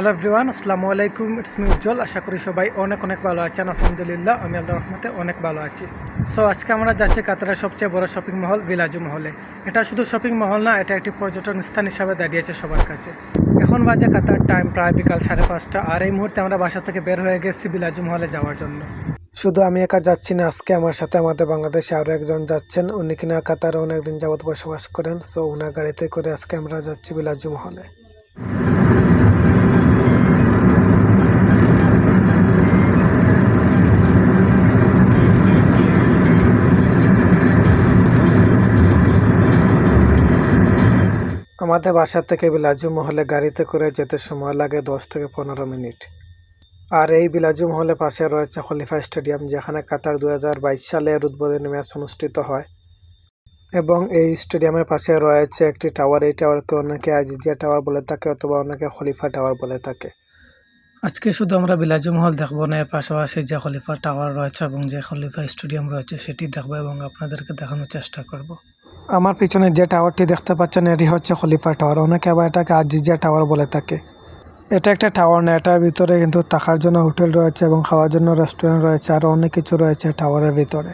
Hello everyone, আসসালামু আলাইকুম। It's me উজ্জ্বল। আশা করি সবাই অনেক ভালো আছেন। আলহামদুলিল্লাহ, আমি আল্লাহর রহমতে অনেক ভালো আছি। সো আজকে আমরা যাচ্ছি কাতারের সবচেয়ে বড় শপিং মহল বিলাজু মহলে। এটা শুধু শপিং মহল না, এটা একটি পর্যটন স্থান হিসাবে দাঁড়িয়েছে সবার কাছে। এখন বাজে কাতার টাইম প্রায় বিকাল 5:30, আর এই মুহূর্তে আমরা বাসা থেকে বের হয়ে গেছি বিলাজু মহলে যাওয়ার জন্য। শুধু আমি একা যাচ্ছি না, আজকে আমার সাথে আমাদের বাংলাদেশে আরও একজন যাচ্ছেন। উনি কিনা কাতারে অনেকদিন যাবৎ বসবাস করেন। সো ওনার গাড়িতে করে আজকে আমরা যাচ্ছি বিলাজু মহলে। আমাদের বাসা থেকে বিলাজু মহলে গাড়িতে করে যেতে সময় লাগে 10 থেকে 15 মিনিট। আর এই বিলাজু মহলের পাশে রয়েছে খলিফা স্টেডিয়াম, যেখানে কাতার 2022 সালের উদ্বোধনী ম্যাচ অনুষ্ঠিত হয়। এবং এই স্টেডিয়ামের পাশে রয়েছে একটি টাওয়ার। এই টাওয়ারকে অনেকে আজিজিয়া টাওয়ার বলে থাকে অথবা অনেকে খলিফা টাওয়ার বলে থাকে। আজকে শুধু আমরা বিলাজু মহল দেখবো না, এর পাশাপাশি যে খলিফা টাওয়ার রয়েছে এবং যে খলিফা স্টেডিয়াম রয়েছে সেটি দেখবো এবং আপনাদেরকে দেখানোর চেষ্টা করব। আমার পিছনে যে টাওয়ারটি দেখতে পাচ্ছেন এটি হচ্ছে খলিফা টাওয়ার। অনেকে আবার এটাকে আজিজিয়া টাওয়ার বলে থাকে। এটা একটা টাওয়ার না, এটার ভিতরে কিন্তু থাকার জন্য হোটেল রয়েছে এবং খাওয়ার জন্য রেস্টুরেন্ট রয়েছে, আরও অনেক কিছু রয়েছে টাওয়ারের ভিতরে।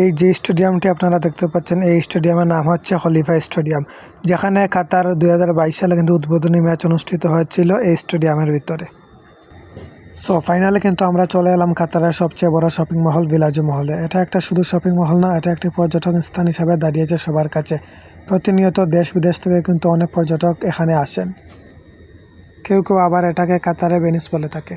এই যে স্টেডিয়ামটি আপনারা দেখতে পাচ্ছেন, এই স্টেডিয়ামের নাম হচ্ছে খলিফা স্টেডিয়াম, যেখানে কাতার 2022 সালে কিন্তু উদ্বোধনী ম্যাচ অনুষ্ঠিত হয়েছিল এই স্টেডিয়ামের ভিতরে। সো ফাইনালি কিন্তু আমরা চলে এলাম কাতারের সবচেয়ে বড় শপিং মহল বিলাজু মহলে। এটা একটা শুধু শপিং মহল না, এটা একটি পর্যটন স্থান হিসাবে দাঁড়িয়েছে সবার কাছে। প্রতিনিয়ত দেশ বিদেশ থেকে কিন্তু অনেক পর্যটক এখানে আসেন। কেউ কেউ আবার এটাকে কাতারে ভেনিস বলে থাকে।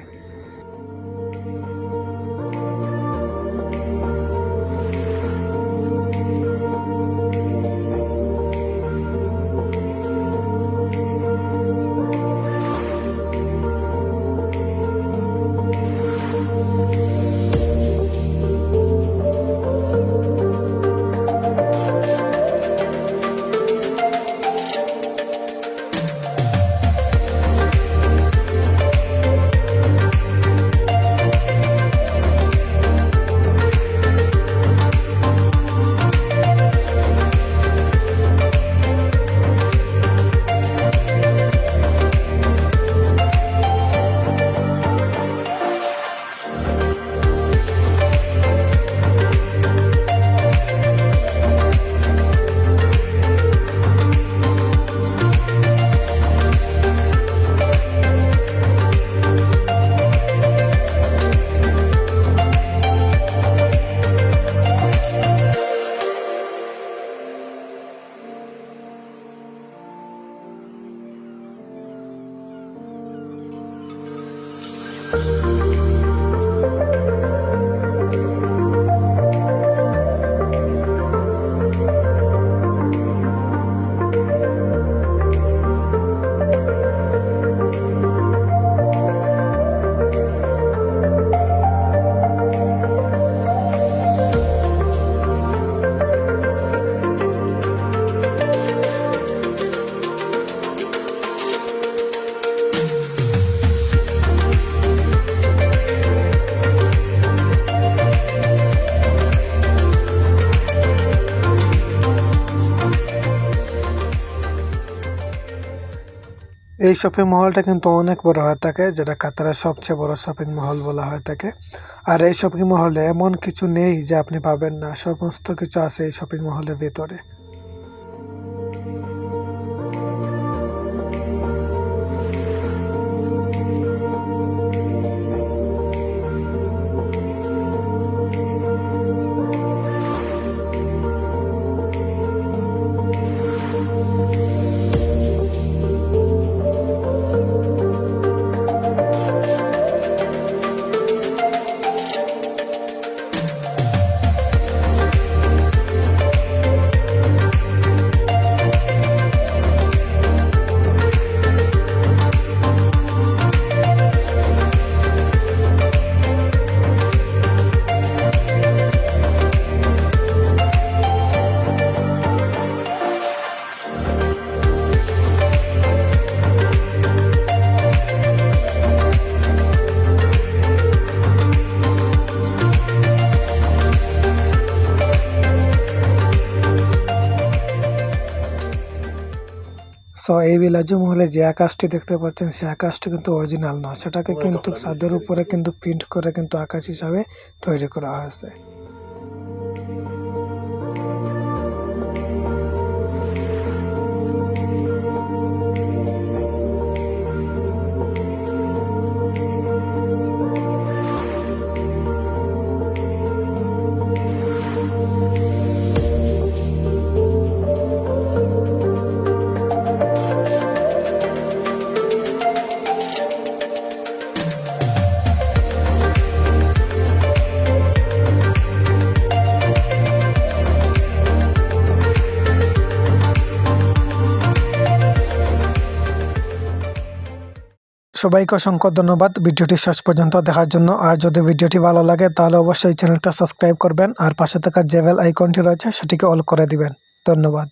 এই শপিং মহলটা কিন্তু অনেক বড় হয়ে থাকে, যেটা কাতারের সবচেয়ে বড় শপিং মহল বলা হয়ে থাকে। আর এই শপিং মহলে এমন কিছু নেই যে আপনি পাবেন না, সমস্ত কিছু আছে এই শপিং মহলের ভিতরে। সো এই বিলাজু মহলে যে আকাশটি দেখতে পাচ্ছেন সেই আকাশটি কিন্তু অরিজিনাল নয়, সেটাকে কিন্তু ছাদের উপরে কিন্তু প্রিন্ট করে কিন্তু আকাশ হিসাবে তৈরি করা হয়েছে। সবাইকে অসংখ্য ধন্যবাদ ভিডিওটি শেষ পর্যন্ত দেখার জন্য। আর যদি ভিডিওটি ভালো লাগে তাহলে অবশ্যই চ্যানেলটা সাবস্ক্রাইব করবেন আর পাশে থাকা যে বেল আইকনটি রয়েছে সেটিকে অল করে দিবেন। ধন্যবাদ।